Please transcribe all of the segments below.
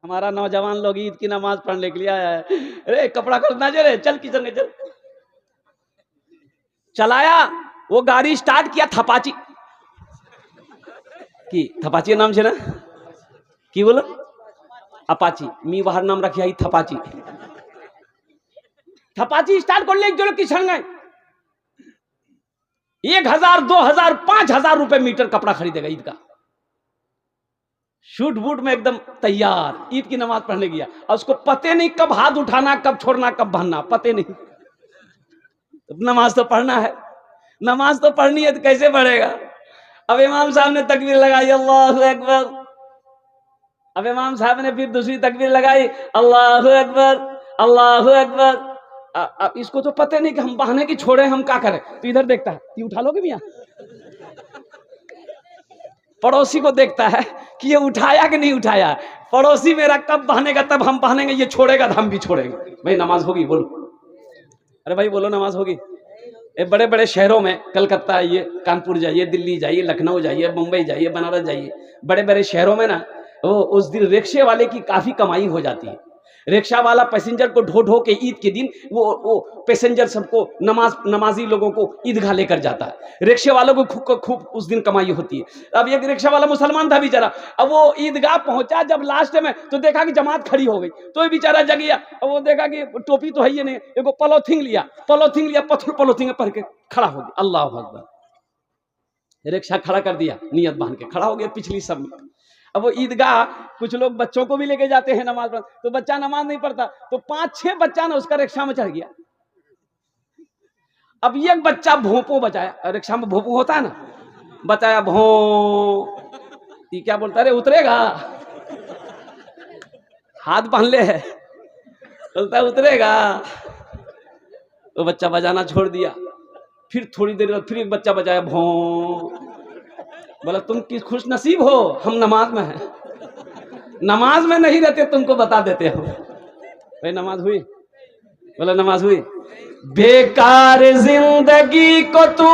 ہمارا نوجوان لوگ عید کی نماز پڑھنے کے لیے آیا ہے، ارے کپڑا کھولنا جا رہے چل کچن میں چل، چلایا وہ گاڑی سٹارٹ کیا تھپاچی کی، تھپاچی نام سے نا کی بولو اپاچی می বাহার নাম রাখি এই থাপাচি, থাপাচি স্টার্ট করলে এক জোড় কিষান গए 1000 2000 5000 रुपए मीटर कपड़ा खरीदेगा ईद का, शूट बूट में एकदम तैयार ईद की नमाज पढ़ने गया और उसको पते नहीं कब हाथ उठाना कब छोड़ना कब बांधना पते नहीं, नमाज तो पढ़ना है, नमाज तो पढ़नी है तो कैसे पढ़ेगा। अब इमाम साहब ने तकबीर लगाई अल्लाहु अकबर, अब इमाम साहब ने फिर दूसरी तकबीर लगाई अल्लाहु अकबर अल्लाहु अकबर। अब इसको तो पता नहीं कि हम बहाने की छोड़े हम क्या करें, तो इधर देखता है ये उठा लोगे मियां, पड़ोसी को देखता है कि ये उठाया कि नहीं उठाया, पड़ोसी मेरा कब बहानेगा तब हम बहानेंगे, ये छोड़ेगा तो हम भी छोड़ेंगे। भाई नमाज होगी बोलो, अरे भाई बोलो नमाज होगी। बड़े बड़े शहरों में कलकत्ता आइए, कानपुर जाइए, दिल्ली जाइए, लखनऊ जाइए, मुंबई जाइए, बनारस जाइए, बड़े बड़े शहरों में ना वो उस दिन रिक्शे वाले की काफी कमाई हो जाती है। रिक्शा वाला पैसेंजर को ढो ढो के ईद के दिन वो पैसेंजर सबको नमाजी लोगों को ईदगाह लेकर जाता है, रिक्शे वालों को खूब उस दिन कमाई होती है। अब एक रिक्शा वाला मुसलमान था बेचारा, अब वो ईदगाह पहुंचा जब लास्ट में तो देखा कि जमात खड़ी हो गई, तो बेचारा जग गया, अब वो देखा कि टोपी तो है ही नहीं, एगो पॉलिथीन लिया पत्थर पॉलिथीन पर के खड़ा हो गया, अल्लाह अकबर, रिक्शा खड़ा कर दिया, नियत बांध के खड़ा हो गया पिछली सब में। अब वो ईदगाह कुछ लोग बच्चों को भी लेके जाते हैं नमाज पढ़, तो बच्चा नमाज नहीं पढ़ता, तो 5-6 बच्चा ना उसका रिक्शा में चढ़ गया। अब एक बच्चा भोंपो बचाया, रिक्शा में भोंपो होता है ना, बताया भों, ये क्या बोलता है, अरे उतरेगा, हाथ बांध ले है, बोलता है उतरेगा, तो बच्चा बजाना छोड़ दिया। फिर थोड़ी देर बाद फिर एक बच्चा बजाया भों, बोला तुम किस खुश नसीब हो, हम नमाज में हैं, नमाज में नहीं रहते तुमको बता देते हो। भाई नमाज हुई, बोला नमाज हुई। बेकार जिंदगी को तू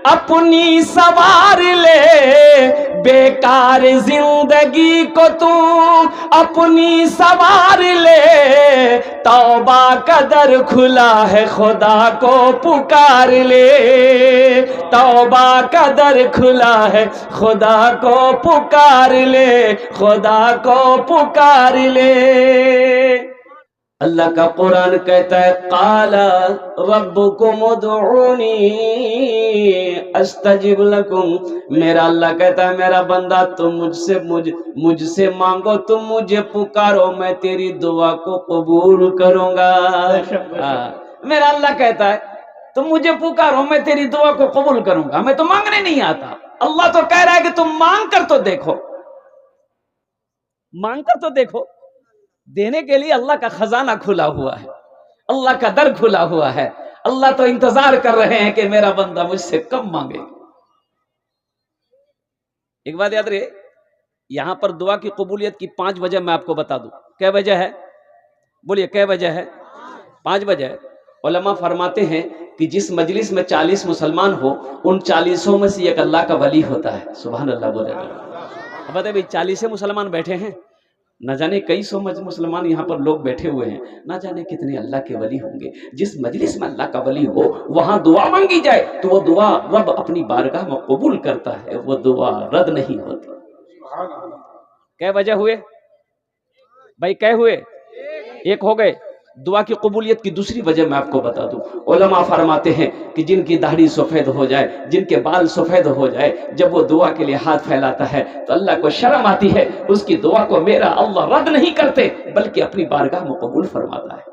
अपनी सवार ले, बेकार जिंदगी को तू अपनी सवार ले, तौबा का दर खुला है खुदा को पुकार ले, तौबा का दर खुला है खुदा को पुकार ले, खुदा को पुकार ले। अल्लाह का कुरान कहता है काला रब्बुकुम उदऊनी अस्तजिब लकुम, मेरा अल्लाह कहता है मेरा बंदा तुम मुझसे मांगो, तुम मुझे पुकारो, मैं तेरी दुआ को कबूल करूंगा। मेरा अल्लाह कहता है तुम मुझे पुकारो मैं तेरी दुआ को कबूल करूंगा, मैं तो मांगने नहीं आता। अल्लाह तो कह रहा है कि तुम मांग कर तो देखो, मांग कर तो देखो, देने के लिए अल्लाह का खजाना खुला हुआ है, अल्लाह का दर खुला हुआ है। अल्लाह तो इंतजार कर रहे हैं कि मेरा बंदा मुझसे कब मांगे। एक बात याद रहे, यहां पर दुआ की कबूलियत की 5 वजह मैं आपको बता दूं। क्या वजह है, बोलिए क्या वजह है? 5 वजह। उलमा फरमाते हैं कि जिस मजलिस में 40 मुसलमान हो, उन 40 में से एक अल्लाह का वली होता है। सुभान अल्लाह बोले। अब बताइए भाई 40 मुसलमान बैठे हैं, ना जाने कई सौ मुसलमान यहाँ पर लोग बैठे हुए हैं, ना जाने कितने अल्लाह के वली होंगे। जिस मजलिस में अल्लाह का वली हो वहां दुआ मांगी जाए तो वो दुआ रब अपनी बारगाह में कबूल करता है, वो दुआ रद्द नहीं होती। क्या वजह हुए भाई, क्या हुए? एक हो गए। दुआ की कबूलियत की दूसरी वजह मैं आपको बता दूं। उलमा फरमाते हैं कि जिनकी दाढ़ी सफेद हो जाए, जिनके बाल सफेद हो जाए, जब वो दुआ के लिए हाथ फैलाता है तो अल्लाह को शर्म आती है, उसकी दुआ को मेरा अल्लाह रद्द नहीं करते बल्कि अपनी बारगाह में कबूल फरमाता है।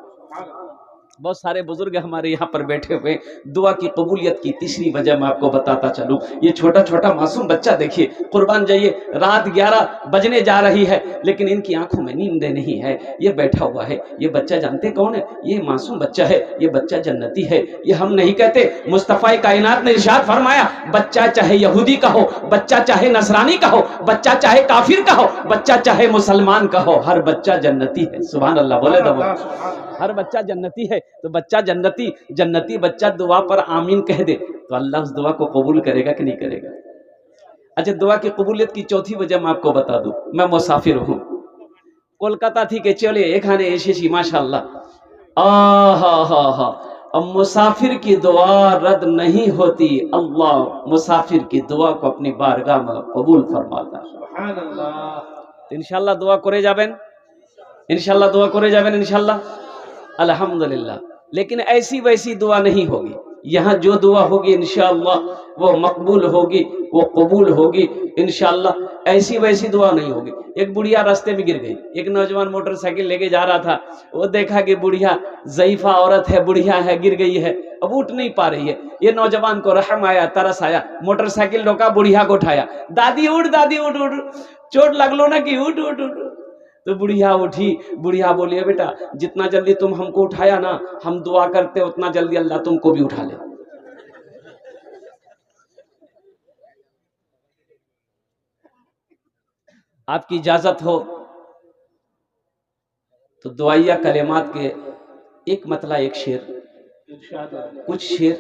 बहुत सारे बुजुर्ग हमारे यहाँ पर बैठे हुए। दुआ की कबूलियत की तीसरी वजह मैं आपको बताता चलूं। ये छोटा छोटा मासूम बच्चा देखिए, कुर्बान जाइए, रात 11 बजने जा रही है लेकिन इनकी आंखों में नींद नहीं है। ये बैठा हुआ है, ये बच्चा जानते कौन है? ये मासूम बच्चा है, ये बच्चा जन्नती है। ये हम नहीं कहते, मुस्तफा कायनात ने इरशाद फरमाया, बच्चा चाहे यहूदी का हो, बच्चा चाहे नसरानी का हो, बच्चा चाहे काफिर का हो, बच्चा चाहे मुसलमान का हो, हर बच्चा जन्नती है। सुभान अल्लाह बोले तो हर बच्चा जन्नती है। तो बच्चा जन्नती बच्चा दुआ पर आमीन कह दे तो अल्लाह उस दुआ को कबूल करेगा कि नहीं करेगा? अच्छा, दुआ की कबूलियत की चौथी वजह मैं आपको बता दूं। मैं मुसाफिर हूं, কলকাতা থেকে চলে এখানে এসেছি মাশাআল্লাহ। আহা হা হা, अब मुसाफिर की दुआ रद्द नहीं होती, अल्लाह मुसाफिर की दुआ को अपनी बारगाह में कबूल फरमाता है। सुभान अल्लाह। इंशाल्लाह दुआ करे जाबेन, इंशाल्लाह दुआ करे जाबेन इंशाल्लाह, अल्हम्दुलिल्लाह। लेकिन ऐसी वैसी दुआ नहीं होगी, यहाँ जो दुआ होगी इंशाअल्लाह वो मकबूल होगी, वो कबूल होगी इंशाअल्लाह। ऐसी वैसी दुआ नहीं होगी। एक बुढ़िया रास्ते में गिर गई, एक नौजवान मोटरसाइकिल लेके जा रहा था, वो देखा कि बुढ़िया ज़ईफा औरत है, बुढ़िया है, गिर गई है, अब उठ नहीं पा रही है। ये नौजवान को रहम आया, तरस आया, मोटरसाइकिल रोका, बुढ़िया को उठाया, दादी उठ उठ, चोट लगलो ना कि उठ उठ उठ। तो बुढ़िया उठी, बुढ़िया बोली बेटा जितना जल्दी तुम हमको उठाया ना, हम दुआ करते उतना जल्दी अल्लाह तुमको भी उठा ले। आपकी इजाजत हो तो दुआइया कलेमात के एक मतला एक शेर, कुछ शेर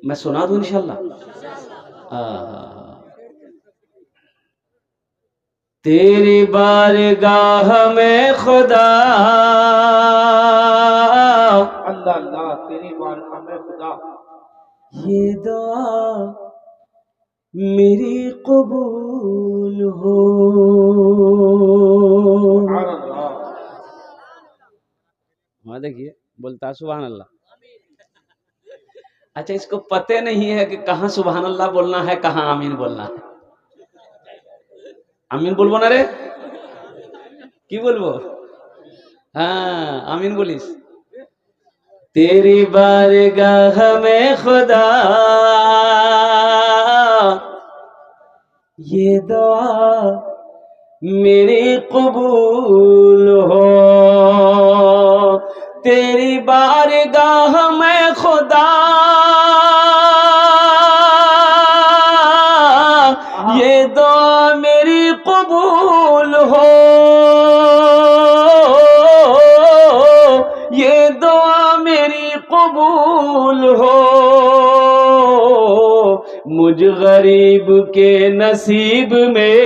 मैं सुना दूं इंशाल्लाह। तेरी बारगाह में खुदा, अल्लाह अल्लाह, तेरी बारगाह में खुदा, ये दुआ मेरी कबूल हो। वहां देखिए बोलता सुभान अल्लाह। अच्छा, इसको पते नहीं है कि कहाँ सुभान अल्लाह बोलना है, कहाँ आमीन बोलना है। आमीन बोलबो ना रे, की बोलबो? हाँ आमीन बोलिस। तेरी बारगाह में खुदा ये दुआ मेरी कबूल हो, तेरी बारगाह में खुदा ये दुआ मेरी कबूल हो, ये दुआ मेरी कबूल हो। मुझ गरीब के नसीब में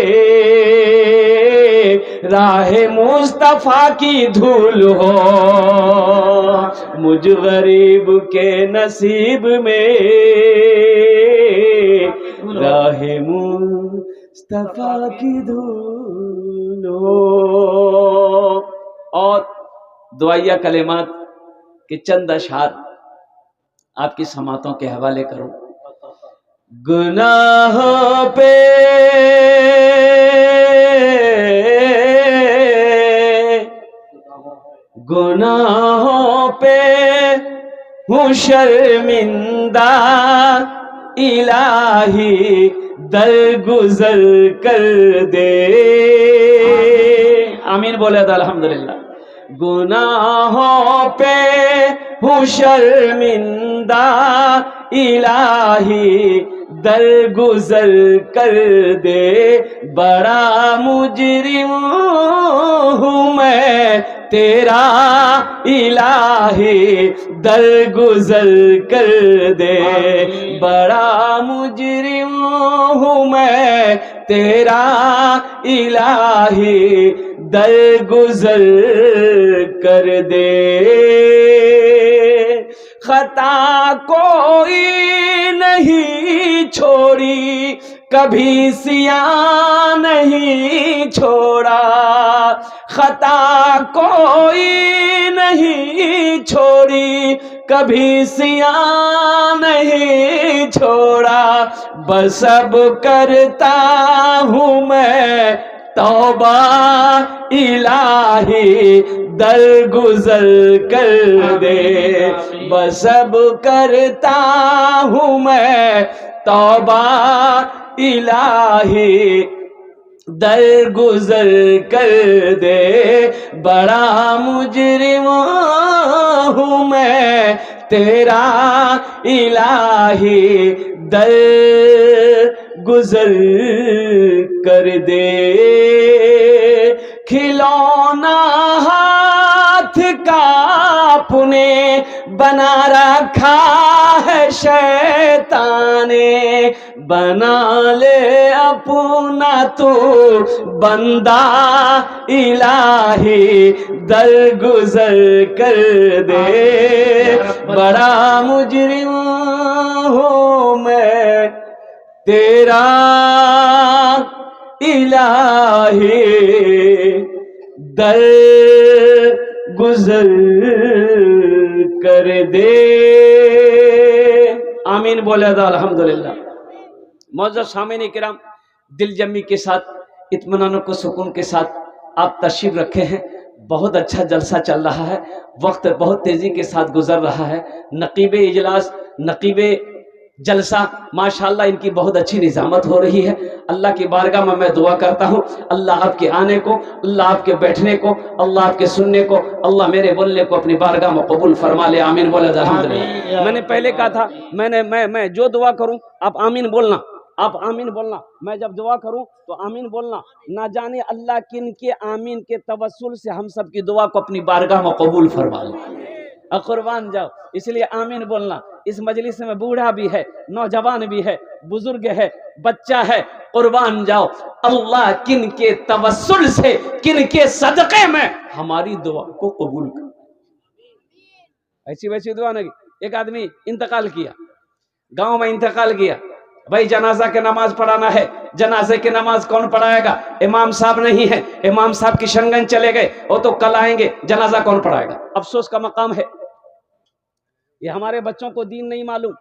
राह मुस्तफा की धूल हो, मुझ गरीब के नसीब में राह मुस्तफा की धूल हो। और दुआइया कलेमात के चंद अशआर आपकी समातों के हवाले करूं। गुनाहों पे हूँ शर्मिंदा, इलाही दरगुजर कर दे। आमीन बोले तो अल्हम्दुलिल्लाह। गुनाहों पे हूँ शर्मिंदा, इलाही दरगुजर कर दे। बड़ा मुजरिम हूँ मैं तेरा, इलाही दरगुजर कर दे। बड़ा मुजरिम हूँ मैं तेरा, इलाही दरगुजर कर दे। खता कोई नहीं छोड़ी, कभी सियां नहीं छोड़ा। खता कोई नहीं छोड़ी, कभी सियां नहीं छोड़ा। बस अब करता हूँ मैं तौबा, इलाही दरगुजर कर दे। बस अब करता हूँ मैं तौबा, इलाही दरगुजर कर दे। बड़ा मुजरिम हूँ मैं तेरा, इलाही दरगुजर कर दे। खिलौना हाथ का نے بنا رکھا ہے شیطان نے، بنا لے اپنا تو بندہ الہی درگزر کر دے، بڑا مجرم ہوں میں تیرا الہی در گزر کر دے۔ آمین بولے دا الحمدللہ۔ معزز سامعین کرام، دل جمی کے ساتھ، اطمینان و سکون کے ساتھ آپ تشریف رکھے ہیں۔ بہت اچھا جلسہ چل رہا ہے، وقت بہت تیزی کے ساتھ گزر رہا ہے۔ نقیب اجلاس، نقیب جلسہ، ماشاءاللہ ان کی بہت اچھی نظامت ہو رہی ہے۔ اللہ کی بارگاہ میں دعا کرتا ہوں، اللہ آپ کے آنے کو، اللہ آپ کے بیٹھنے کو، اللہ آپ کے سننے کو، اللہ میرے بولنے کو اپنی بارگاہ میں قبول فرما لے۔ آمین بولے الحمدللہ۔ میں نے پہلے کہا تھا، میں جو دعا کروں آپ آمین بولنا، آپ آمین بولنا۔ میں جب دعا کروں تو آمین بولنا۔ نہ جانے اللہ کن کے آمین کے توسل سے ہم سب کی دعا کو اپنی بارگاہ میں قبول فرما لے۔ قربان جاؤ، اس لیے آمین بولنا۔ اس مجلس میں بوڑھا بھی ہے، نوجوان بھی ہے، بزرگ ہے، بچہ ہے، قربان جاؤ، اللہ کن کے توسل سے، کن کے صدقے میں ہماری دعا کو قبول کر۔ ایسی ویسی دعا نہیں۔ ایک آدمی انتقال کیا، گاؤں میں انتقال کیا، بھائی جنازہ کے نماز پڑھانا ہے، جنازے کی نماز کون پڑھائے گا؟ امام صاحب نہیں ہے، امام صاحب کی شنگن چلے گئے، وہ تو کل آئیں گے، جنازہ کون پڑھائے گا؟ افسوس کا مقام ہے، یہ ہمارے بچوں کو دین نہیں معلوم،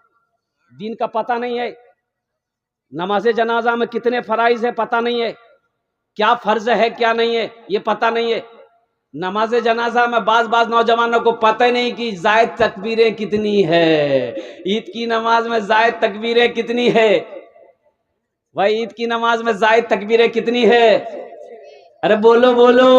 دین کا پتہ نہیں ہے، نماز جنازہ میں کتنے فرائض ہے پتہ نہیں ہے، کیا فرض ہے کیا نہیں ہے یہ پتہ نہیں ہے۔ نماز جنازہ میں بعض نوجوانوں کو پتہ نہیں کہ زائد تکبیریں کتنی ہے، عید کی نماز میں زائد تکبیریں کتنی ہے، بھائی عید کی نماز میں زائد تکبیریں کتنی ہے؟ ارے بولو بولو،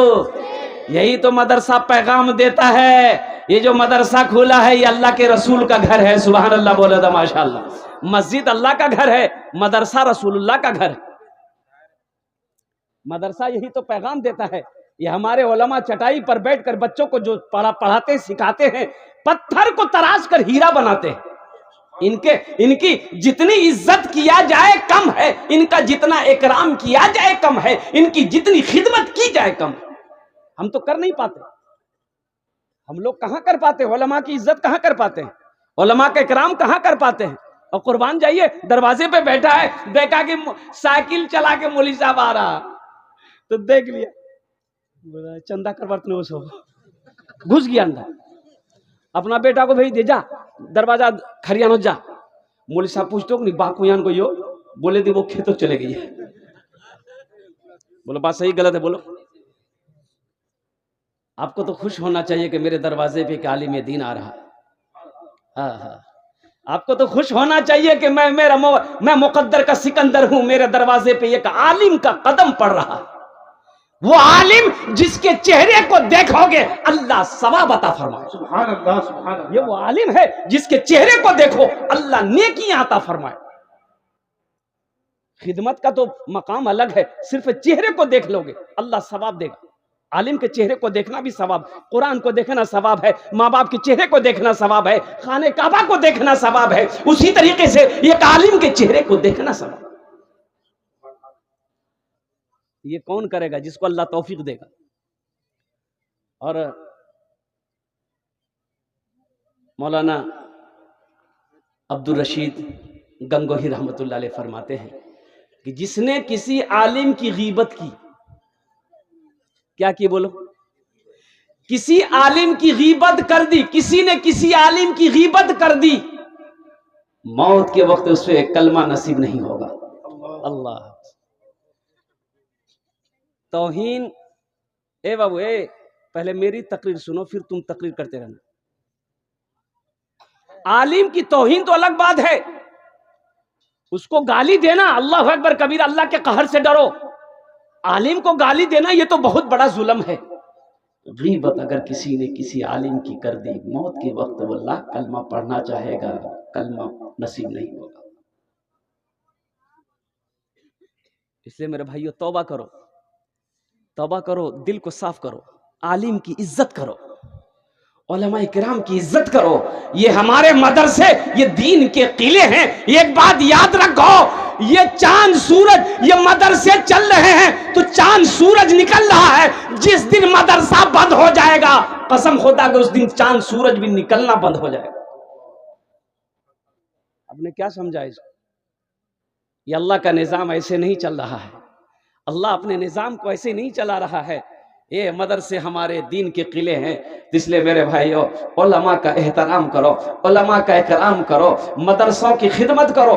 یہی تو مدرسہ پیغام دیتا ہے۔ یہ جو مدرسہ کھولا ہے یہ اللہ کے رسول کا گھر ہے، سبحان اللہ بولے تو ماشاءاللہ۔ مسجد اللہ کا گھر ہے، مدرسہ رسول اللہ کا گھر ہے۔ مدرسہ یہی تو پیغام دیتا ہے۔ یہ ہمارے علماء چٹائی پر بیٹھ کر بچوں کو جو پڑھاتے سکھاتے ہیں، پتھر کو تراش کر ہیرا بناتے ہیں۔ ان کی جتنی عزت کیا جائے کم ہے، ان کا جتنا اکرام کیا جائے کم ہے، ان کی جتنی خدمت کی جائے کم ہے۔ ہم تو کر نہیں پاتے، ہم لوگ کہاں کر پاتے ہیں؟ علماء کی عزت کہاں کر پاتے ہیں؟ علماء کا اکرام کہاں کر پاتے ہیں؟ اور قربان جائیے، دروازے پہ بیٹھا ہے، دیکھا کہ سائیکل چلا کے مولوی صاحب آ رہا تو دیکھ لیا، چندہ کر برتن سو گھس گیا اندر، اپنا بیٹا کو بھیج دے، جا دروازہ کھریانو جا۔ مولوی صاحب پوچھتے ہو نہیں باکو یان کو یو بولے دی وہ کھیتوں چلے گئی ہے۔ بولو بات صحیح غلط ہے بولو؟ آپ کو تو خوش ہونا چاہیے کہ میرے دروازے پہ ایک عالم دین آ رہا۔ ہاں، آپ کو تو خوش ہونا چاہیے کہ میں مقدر کا سکندر ہوں، میرے دروازے پہ ایک عالم کا قدم پڑ رہا۔ وہ عالم جس کے چہرے کو دیکھو گے اللہ ثواب عطا فرمائے۔ سبحان اللہ سبحان اللہ۔ یہ وہ عالم ہے جس کے چہرے کو دیکھو اللہ نیکیاں عطا فرمائے۔ خدمت کا تو مقام الگ ہے، صرف چہرے کو دیکھ لو گے اللہ ثواب دے گا۔ عالم کے چہرے کو دیکھنا بھی ثواب، قرآن کو دیکھنا ثواب ہے، ماں باپ کے چہرے کو دیکھنا ثواب ہے، خانہ کعبہ کو دیکھنا ثواب ہے، اسی طریقے سے ایک عالم کے چہرے کو دیکھنا ثواب۔ یہ کون کرے گا؟ جس کو اللہ توفیق دے گا۔ اور مولانا عبدالرشید گنگوہی رحمۃ اللہ علیہ فرماتے ہیں کہ جس نے کسی عالم کی غیبت کی، کیا کی بولو؟ کسی عالم کی غیبت کر دی، کسی نے کسی عالم کی غیبت کر دی، موت کے وقت اس پہ کلمہ نصیب نہیں ہوگا۔ اللہ توہین، اے بابو اے پہلے میری تقریر سنو پھر تم تقریر کرتے رہنا۔ عالم کی توہین تو الگ بات ہے، اس کو گالی دینا، اللہ اکبر کبیرہ، اللہ کے قہر سے ڈرو۔ عالم کو گالی دینا یہ تو بہت بڑا ظلم ہے۔ غیبت اگر کسی نے کسی عالم کی کر دی، موت کے وقت وہ اللہ کلمہ پڑھنا چاہے گا، کلمہ نصیب نہیں ہوگا۔ اس لیے میرے بھائیو توبہ کرو، توبہ کرو، دل کو صاف کرو، عالم کی عزت کرو، علماء کرام کی عزت کرو. یہ ہمارے مدرسے، یہ دین کے قلعے ہیں. ایک بات یاد رکھو، یہ چاند سورج، یہ مدرسے چل رہے ہیں تو چاند سورج نکل رہا ہے. جس دن مدرسہ بند ہو جائے گا، قسم خدا کہ اس دن چاند سورج بھی نکلنا بند ہو جائے گا. آپ نے کیا سمجھا اس کو؟ یہ اللہ کا نظام ایسے نہیں چل رہا ہے. اللہ اپنے نظام کو ایسے نہیں چلا رہا ہے. یہ مدرسے ہمارے دین کے قلعے ہیں. اس لیے میرے بھائیو، علماء کا احترام کرو، علماء کا اکرام کرو، مدرسوں کی خدمت کرو.